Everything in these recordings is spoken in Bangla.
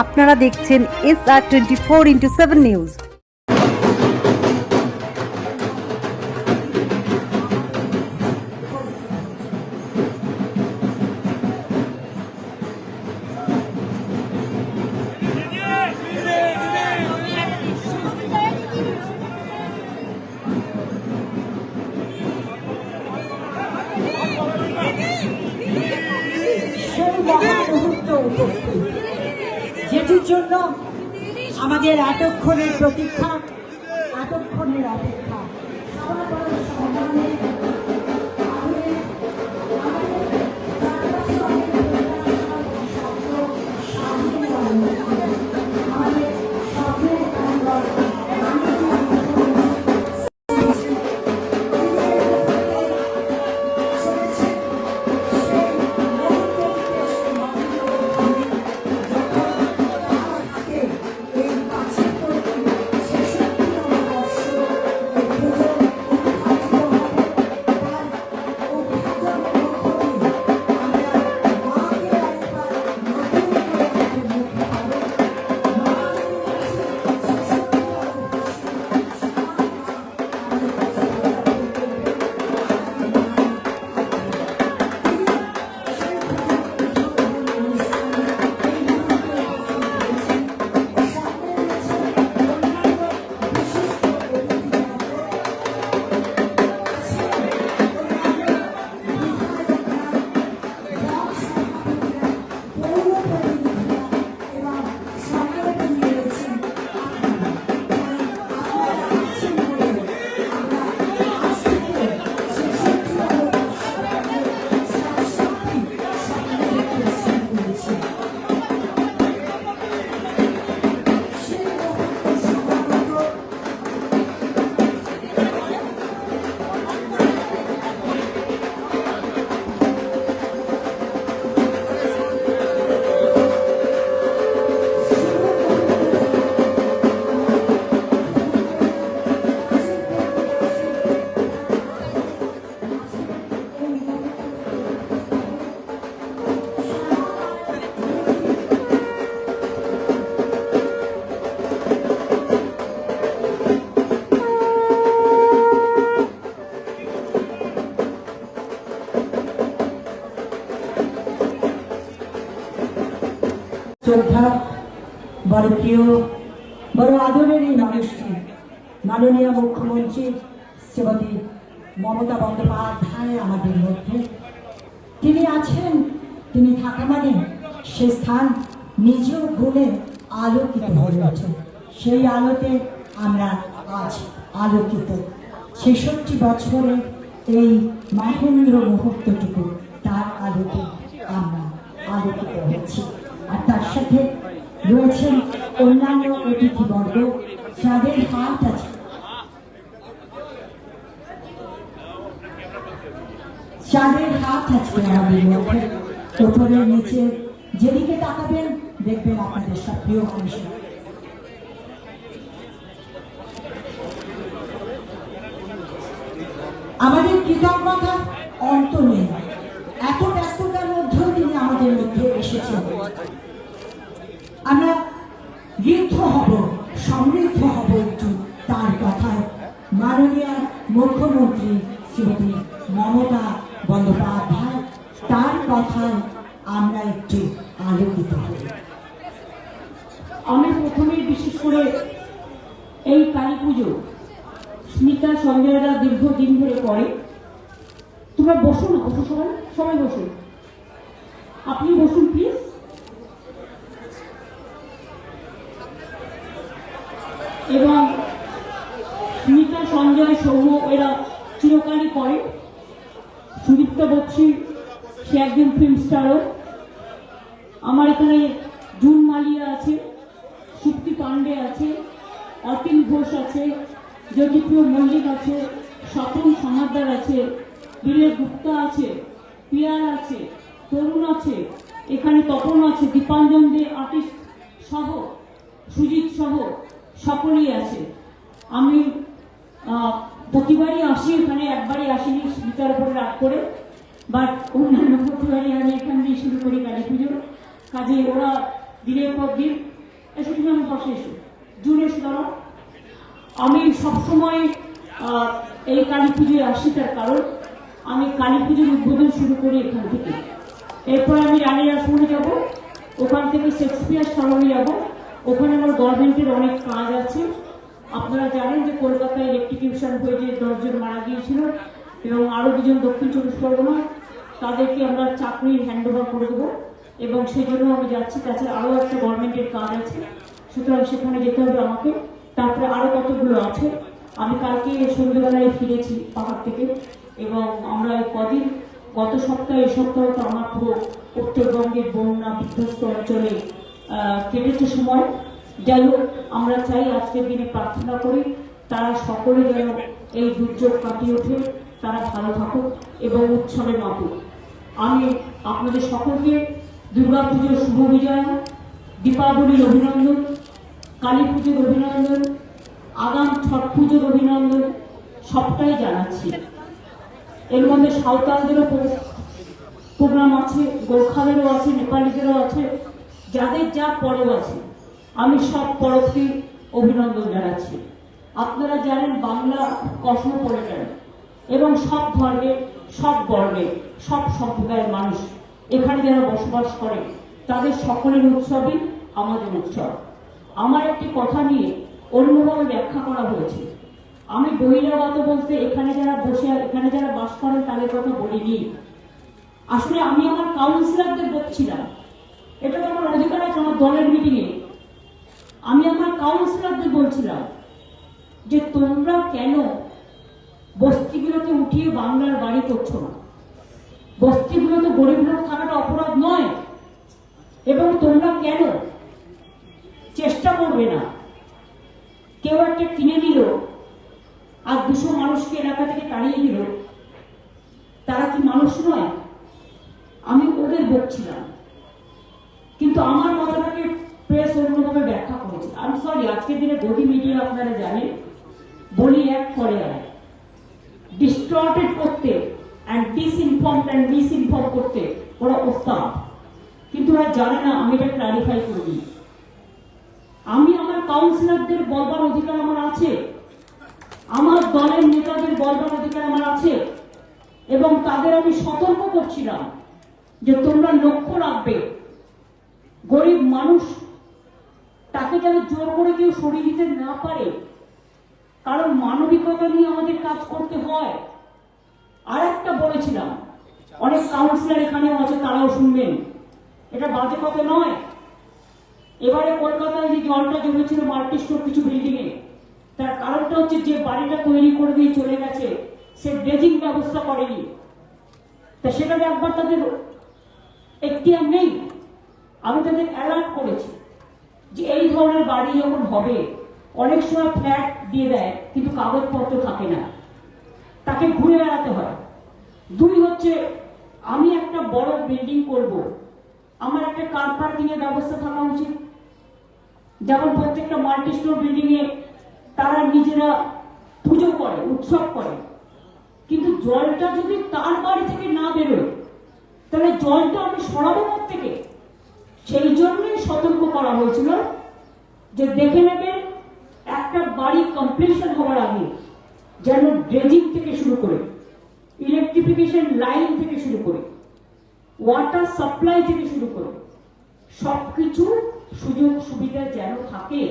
আপনারা দেখছেন SR24x7 নিউজ। যেটির জন্য আমাদের এতক্ষণের প্রতীক্ষা, এতক্ষণের অপেক্ষা, শ্রদ্ধা, বড় প্রিয়, বড় আদরের এই মানুষটি মাননীয় মুখ্যমন্ত্রী শ্রীমতী মমতা বন্দ্যোপাধ্যায় আমাদের মধ্যে। তিনি আছেন, তিনি থাকা মানে সে স্থান নিজ গুণে আলোকিত হয়ে ওঠে। সেই আলোতে আমরা আজ আলোকিত। ৬৬ বছরের এই মহেন্দ্র মুহূর্তটুকু তার আলোতে আমরা আলোকিত হয়েছি। আর তার সাথে রয়েছেন অন্যান্য অতিথিবর্গ, যাদের হাত আছে, যাদের হাত আছে আমাদের মধ্যে। উপরে নিচে যেদিকে তাকাবেন দেখবেন আপনাদের সব প্রিয় মানুষ। আমাদের কৃতজ্ঞতার অন্ত নেই। এত ব্যস্ততার মধ্যেও তিনি আমাদের মধ্যে এসেছেন। আমরা ঋদ্ধ হব, সমৃদ্ধ হব একটু তার কথায়। মাননীয় মুখ্যমন্ত্রী শ্রীমতী মমতা বন্দ্যোপাধ্যায়, তার কথায় আমরা একটু আলোকিত হব। আমি প্রথমেই বিশেষ করে এই কালী পুজো স্মিতা সঞ্জয়রা দীর্ঘদিন ধরে করে। তোমরা বসো না, বসো, সবাই সবাই বসুন, আপনি বসুন প্লিজ। এবং স্মিতা সঞ্জয় সৌম্য এরা চিরকালই করে। সুদীপ্ত বক্সি সে একজন ফিল্ম স্টারও। আমার এখানে জুন মালিয়া আছে, সুপ্তি পান্ডে আছে, অতীন ঘোষ আছে, জ্যোতিপ্রিয় মল্লিক আছে, স্বপন সমাদ্দার আছে, বিলে গুপ্তা আছে, পিয়ার আছে, তরুণ আছে, এখানে তপন আছে, দীপাঞ্জন দে আর্টিস্ট সহ, সুজিত সহ সকলেই আছে। আমি প্রতিবারই আসি এখানে, একবারই আসিনি স্মিতার উপরে রাগ করে, বাট অন্যান্য প্রতিবারই আমি এখান দিয়ে শুরু করি কালী পুজো। কাজে ওরা দিনের পর দিন এসে তুমি আমার পাশে এসো, জুড়ে এসে দাঁড়াও। আমি সবসময় এই কালী পুজোয় আসি, তার কারণ আমি কালী পুজোর উদ্বোধন শুরু করি এখান থেকে। এরপর আমি রানীর আশ্রমে যাব, ওখান থেকে শেক্সপিয়ার সরণে যাব, ওখানে আমার গভর্নমেন্টের অনেক কাজ আছে। আপনারা জানেন যে কলকাতায় ইলেকট্রিকিউশন হয়ে যে 10 জন মারা গিয়েছিল এবং আরো 2 জন দক্ষিণ 24 পরগনা, তাদেরকে আমরা চাকরির হ্যান্ড ওভার করে দেবো এবং সেই জন্য আমি যাচ্ছি। তাছাড়া আরো একটা গভর্নমেন্টের কাজ আছে, সুতরাং সেখানে যেতে হবে আমাকে। তারপরে আরো কতগুলো আছে। আমি কালকে সন্ধ্যেবেলায় ফিরেছি পাহাড় থেকে এবং আমরা কদিন গত সপ্তাহে এই সপ্তাহে তো আমার পুরো উত্তরবঙ্গের বন্যা বিধ্বস্ত অঞ্চলে কেটেছে সময়। যাই হোক, আমরা চাই আজকের দিনে প্রার্থনা করি তারা সকলে যেন এই দুর্যোগ কাটিয়ে ওঠে, তারা ভালো থাকুক এবং উৎসবে মাতুক। আমি আপনাদের সকলকে দুর্গাপুজোর শুভ বিজয়, দীপাবলির অভিনন্দন, কালী পুজোর অভিনন্দন, আগাম ছট পুজোর অভিনন্দন সবটাই জানাচ্ছি। এর মধ্যে সাঁওতালদেরও প্রোগ্রাম আছে, গোর্খাদেরও আছে, নেপালিদেরও আছে, যাদের যা পরব আছে আমি সব পরবকে অভিনন্দন জানাচ্ছি। আপনারা জানেন বাংলা কসমোপলিটন এবং সব ধর্মের, সব বর্ণের, সব সম্প্রদায়ের মানুষ এখানে যারা বসবাস করে তাদের সকলের উৎসবই আমাদের উৎসব। আমার একটি কথা নিয়ে অন্যভাবে ব্যাখ্যা করা হয়েছে। আমি বহিরাগত বলতে এখানে যারা বাস করেন তাদের কথা বলিনি। আসলে আমি আমার কাউন্সিলরদের বলছিলাম, এটা তো আমার অধিকার আছে আমার দলের মিটিংয়ে। আমি আমার কাউন্সিলরদের বলছিলাম যে তোমরা কেন বস্তিগুলোকে উঠিয়ে বাংলার বাড়ি করছো না? বস্তিগুলোতে গরিব লোক থাকাটা অপরাধ নয়, এবং তোমরা কেন চেষ্টা করবে না? কেউ একটা কিনে নিল আর 200 মানুষকে এলাকা থেকে তাড়িয়ে দিল, তারা কি মানুষ নয়? আমি ওদের বলছিলাম, কিন্তু আমার কথাটাকে প্রেস অন্যভাবে ব্যাখ্যা করেছে। আমি সরি, আজকের দিনে গদি মিডিয়া আপনারা জানেন বলি এক করে আর ডিস্টর্টেড করতে অ্যান্ড মিসইনফর্ম করতে ওরা ওস্তাদ, কিন্তু ওরা জানে না। আমি এটা ক্লারিফাই করি। আমি আমার কাউন্সিলরদের বলবার অধিকার আমার আছে, আমার দলের নেতাদের বলবার অধিকার আমার আছে, এবং তাদের আমি সতর্ক করছিলাম যে তোমরা লক্ষ্য রাখবে গরিব মানুষ তাকে যেন জোর করে কেউ সরিয়ে দিতে না পারে, কারণ মানবিকতা নিয়ে আমাদের কাজ করতে হয়। আর একটা বলেছিলাম, অনেক কাউন্সিলর এখানেও আছে, তারাও শুনবেন, এটা বাজে কথা নয়। এবারে কলকাতায় যে জলটা জমেছিল মাল্টি স্টোর কিছু বিল্ডিং এ, তার কারণটা হচ্ছে যে বাড়িটা তৈরি করে দিয়ে চলে গেছে সে ড্রেজিং ব্যবস্থা করেনি। তা সেটা একবার তাদের এখতিয়ার নেই। আমি তাদের অ্যালার্ট করেছি যে এই ধরনের বাড়ি যখন হবে, অনেক সময় ফ্ল্যাট দিয়ে দেয় কিন্তু কাগজপত্র থাকে না, তাকে ঘুরে বেড়াতে হয়। 2 হচ্ছে, আমি একটা বড় বিল্ডিং করব, আমার একটা কার পার্কিং এর ব্যবস্থা থাকা উচিত। যেমন প্রত্যেকটা মাল্টি স্টোর বিল্ডিং এ তারা নিজেরা পুজো করে, উৎসব করে, কিন্তু জলটা যদি তার বাড়ি থেকে না বেরোয় তাহলে জলটা আমি সরাবো থেকে। সেই জন্যই সতর্ক করা হয়েছিল যে দেখে নেবেন একটা বাড়ি কমপ্লিশন হওয়ার আগে যেন ড্রেজিং থেকে শুরু করে, ইলেকট্রিফিকেশন লাইন থেকে শুরু করে, ওয়াটার সাপ্লাই থেকে শুরু করে সবকিছু সুযোগ সুবিধা যেন থাকে।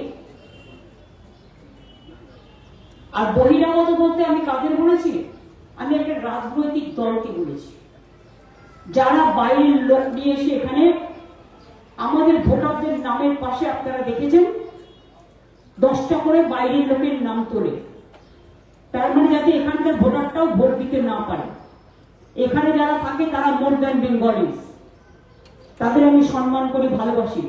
আর বহিরাগত বলতে আমি কাদের বলেছি? আমি একটা রাজনৈতিক দলকে বলেছি, যারা বাইরের লোক নিয়ে এসে এখানে আমাদের ভোটারদের নামের পাশে আপনারা দেখেছেন 10টা করে বাইরের লোকের নাম তোলে, তার মানে যাতে এখানকার ভোটারটাও ভোট দিতে না পারে। এখানে যারা থাকে তারা মোর দ্যান বেঙ্গলিজ, তাদের আমি সম্মান করি, ভালোবাসি।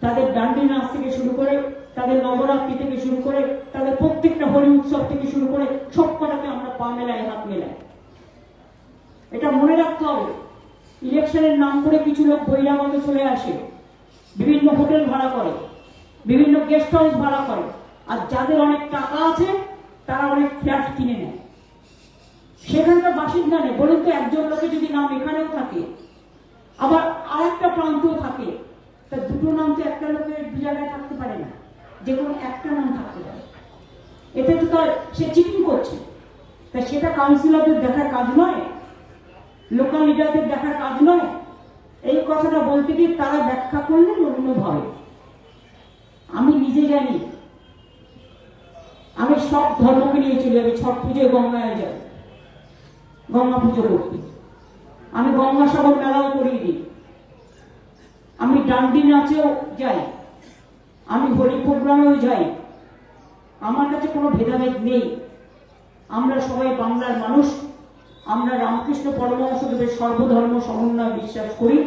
তাদের ডান্ডি নাচ থেকে শুরু করে, তাদের নবরাত্রি থেকে শুরু করে, তাদের প্রত্যেকটা হোলি উৎসব থেকে শুরু করে সব কটাকে আমরা পা মেলাই, হাত মেলাই। এটা মনে রাখতে হবে। ইলেকশনের নাম করে কিছু লোক বহিরাগত চলে আসে, বিভিন্ন হোটেল ভাড়া করে, বিভিন্ন গেস্ট হাউস ভাড়া করে, আর যাদের অনেক টাকা আছে তারা অনেক ফ্ল্যাট কিনে নেয়। সেখানকার বাসিন্দা নেই। বলুন তো, একজন লোকের যদি নাম এখানেও থাকে, আবার আরেকটা প্রান্তেও থাকে, তা দুটো নাম তো একটা লোকের দু জায়গায় থাকতে পারে না, যে কোনো একটা নাম থাকতে পারে। এতে তো তার সে চিটিং করছে। তা সেটা কাউন্সিলরদের দেখার কাজ নয়, লোকাল লিডারদের দেখার কাজ নয়। এই কথাটা বলতে গিয়ে তারা ব্যাখ্যা করলেন অন্যভাবে। আমি নিজে জানি, আমি সব ধর্মকে নিয়ে চলে যাবি। ছট পুজোয় গঙ্গায় যাই, গঙ্গা পুজো করতে। আমি গঙ্গাসাগর মেলাও করিয়ে দিই, আমি ডান্ডি নাচেও যাই, আমি হোলি প্রোগ্রামেও যাই। আমার কাছে কোনো ভেদাভেদ নেই। আমরা সবাই বাংলার মানুষ। আমরা রামকৃষ্ণ পরমহংসদেবের সর্বধর্ম সমন্বয় বিশ্বাস করি।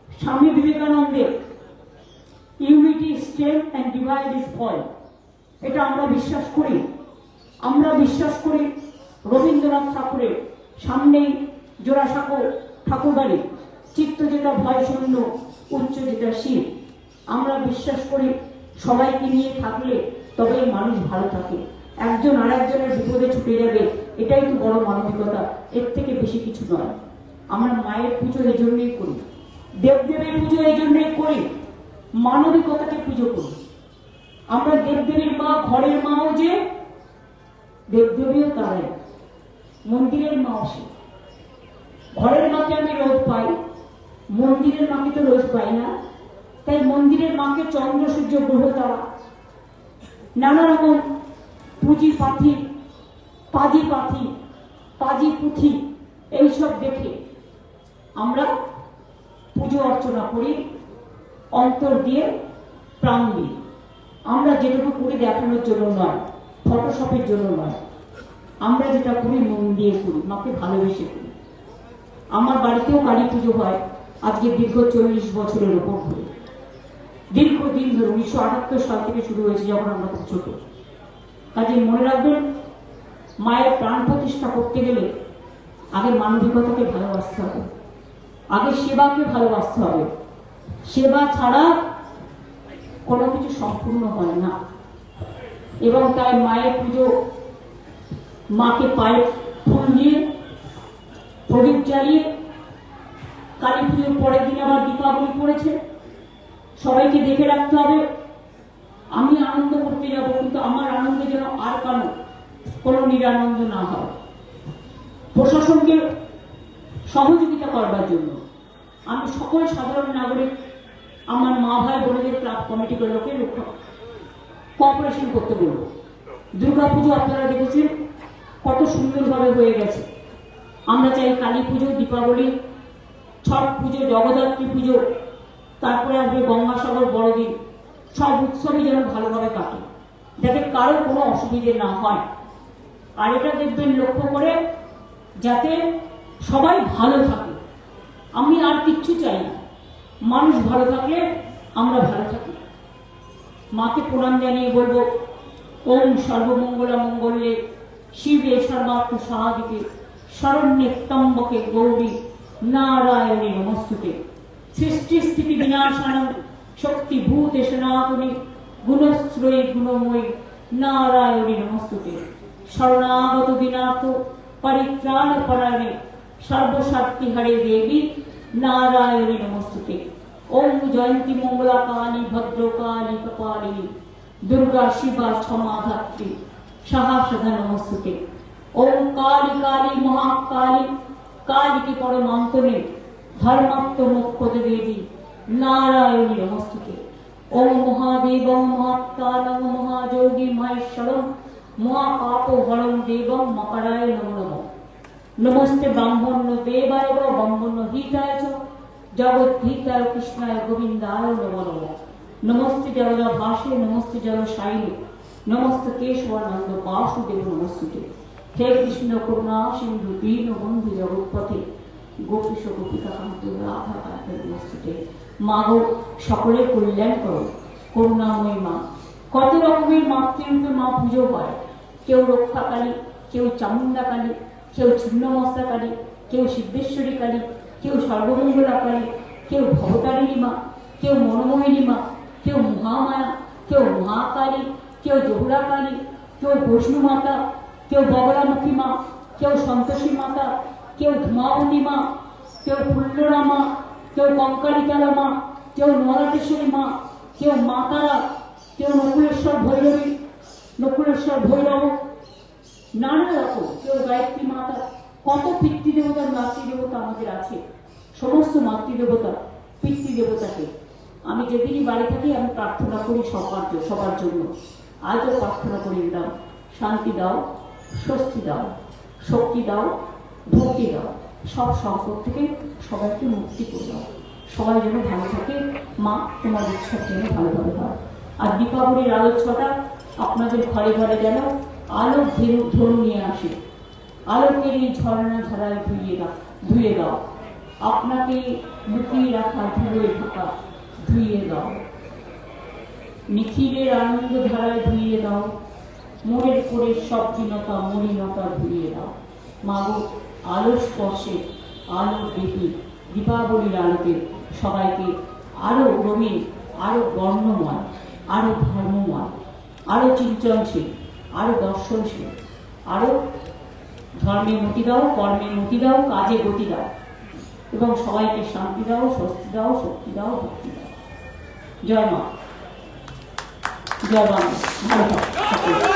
স্বামী বিবেকানন্দের unity strength and divide is fall, এটা আমরা বিশ্বাস করি। আমরা বিশ্বাস করি রবীন্দ্রনাথ ঠাকুরের সামনেই জোড়াসাঁকো ঠাকুরবাড়ি, চিত্ত যেটা ভয় শূন্য, উচ্চ যেটা শিব। আমরা বিশ্বাস করি সবাইকে নিয়ে থাকলে তবেই মানুষ ভালো থাকে। একজন আর একজনের বিপদে ছুটে যাবে, এটাই তো বড় মানবিকতা, এর থেকে বেশি কিছু নয়। আমরা মায়ের পুজো এই জন্যই করি, দেবদেবীর পুজো এই জন্যই করি, মানবিকতাকে পুজো করি। আমরা দেবদেবীর মা, ঘরের মাও যে, দেবদেবীও তারাই, মন্দিরের মাও সে। ঘরের মাকে আমি রোজ পাই, মন্দিরের মাকে তো রোজ পাই না। তাই মন্দিরের মাকে চন্দ্র সূর্য গ্রহ তারা নানা রকম পুঁজি পাথি, পাজি পাথি, পাজি পুঁথি এইসব দেখে আমরা পুজো অর্চনা করি, অন্তর দিয়ে, প্রাণ দিয়ে। আমরা যেটুকু করি দেখানোর জন্য নয়, ফটোশপের জন্য নয়। আমরা যেটা করি মন দিয়ে করি, মাকে ভালোবেসে করি। আমার বাড়িতেও কালী পুজো হয় আজকে দীর্ঘ 40 বছরের ওপর ধরে। দীর্ঘদিন ধরে 1978 সাল থেকে শুরু হয়েছে, যখন আমরা খুব ছোট। কাজে মনে রাখবেন, মায়ের প্রাণ প্রতিষ্ঠা করতে গেলে আগে মানবিকতাকে ভালোবাসতে হবে, আগে সেবাকে ভালোবাসতে হবে। সেবা ছাড়া কোনো কিছু সম্পূর্ণ হয় না। এবং তাই মায়ের পুজো, মাকে পায়ে ফুল দিয়ে, প্রদীপ জ্বালিয়ে, কালী পুজোর পরের দিন আবার দীপাবলি পড়েছে, সবাইকে দেখে রাখতে হবে। আমি আনন্দ করতে যাব, কিন্তু আমার আনন্দে যেন আর কোনো নিরানন্দ না হয়। প্রশাসনকে সহযোগিতা করবার জন্য আমি সকল সাধারণ নাগরিক, আমার মা ভাই বোনেদের ক্লাব কমিটিগুলোকে কোঅপারেশন করতে বলব। দুর্গাপুজো আপনারা দেখেছেন কত সুন্দরভাবে হয়ে গেছে। আমরা চাই কালী পুজো, দীপাবলি, ছট পুজো, জগদ্ধাত্রী পুজো, তারপরে আসবে গঙ্গাসাগর বড়দিন, সব উৎসবই যেন ভালোভাবে কাটে, যাতে কারো কোনো অসুবিধে না হয়। আর এটা দেখবেন লক্ষ্য করে, যাতে সবাই ভালো থাকে। আমি আর কিচ্ছু চাই না, মানুষ ভালো থাকলে আমরা ভালো থাকি। মাকে প্রণাম জানিয়ে বলবো, ওম সর্বমঙ্গলা মঙ্গলে শিবে সর্বার্থ সাহাদিকে শরণ্যে ত্র্যম্বকে গৌরী নারায়ণী নমস্তুতে। সৃষ্টি স্থিতি বিনাশানং শক্তি ভূতে সনাতনী গুণশ্রয়ী গুণময়ী নারায়ণী নমস্তুতে। শরণাগত দিনাথ পরিত্রাণ পরায়ণে সর্বশক্তি হরে দেবী নারায়ণী নমস্তুতে। ওম জয়ন্তী মঙ্গলা কালী ভদ্রকালী কপালিনী দুর্গা শিবা ক্ষমা ধাত্রী সহস্রধা নমস্তুতে। ওম কালী কালী মহাকালী काली की परमांतने धर्मात्म मुक्पद देवी नारायणी नमस्ते। ओम महादेव महात्कालं महाजोगी महेश्वरं महापापोहरं देवं मकराय नमो नमः। नमस्ते ब्राह्मण देवाय ब्राह्मण हिताय च जगद्धिताय कृष्णाय गोविंदाय नमो नमः। नमस्ते जगदा भाषे नमस्ते जल शाइले नमस्ते केशवानंद वासुदेव नमस्ते। हे कृष्ण करुणा सिंधु दीन बंधु जगत्पथे गोपीश गोपिका कांत राधा कांत नमस्ते। मागो सकले कल्याण करो करुणामयी मा। कत रकमेर मातृरूपे मा पुजो হয়, কেউ রক্ষাকালী, কেউ চামুন্ডা কালী, কেউ ছিন্নমস্তা কালী, কেউ সিদ্ধেশ্বরী কালী, কেউ সর্বমঙ্গলা কালী, কেউ ভবতারিণী মা, কেউ মনোমোহিনী মা, কেউ মহামায়া, কেউ মহাকালী, কেউ জহুরা কালী, কেউ বৈষ্ণু মাতা, কেউ বগলামুখী মা, কেউ সন্তোষী মাতা, কেউ ধূমাবতী মা, কেউ ফুল্লরা মা, কেউ কঙ্কালিকালা মা, কেউ নরাটেশ্বরী মা, কেউ মা তারা, কেউ নকুলেশ্বর ভৈরবী, নকুলেশ্বর ভৈরব, নানা রকম, কেউ গায়ত্রী মাতা, কত পিতৃদেবতা মাতৃদেবতা আমাদের আছে। সমস্ত মাতৃদেবতা পিতৃদেবতাকে আমি যেদিনই বাড়ি থাকি আমি প্রার্থনা করি সবার জন্য। আজও প্রার্থনা করি, দাও শান্তি দাও, স্বস্তি দাও, শক্তি দাও, ভক্তি দাও, সব সংকট থেকে সবাইকে মুক্তি করে দাও, সবাই যেন ভালো থাকে। মা তোমার ইচ্ছার জন্য ভালোভাবে হয়। আর দীপাবলির আলোচনাটা আপনাদের ঘরে ঘরে যেন আলো ধরু নিয়ে আসে, আলোকের এই ঝর্ণা ধারায় ধুয়ে দাও, আপনাকে লুকিয়ে রাখা ধুয়ে থাকা ধুইয়ে দাও, নিখিলের আনন্দ ধারায় ধুইয়ে দাও, মোড়ের করে সব দীনতা মলিনতা ধুইয়ে দাও। মাগো আলো স্পর্শে আলো দেখি দীপাবলির আলোতে সবাইকে আরো রঙিন, আরো বর্ণময়, আরো ধর্মময়, আরো চিন্তনশীল, আরো দর্শনশীল, আরো ধর্মে মতি দাও, কর্মে মতি দাও, কাজে গতি দাও, এবং সবাইকে শান্তি দাও, স্বস্তি দাও, শক্তি দাও, ভক্তি দাও। জয় মা, জয় বাংলা, ভালো থাকো।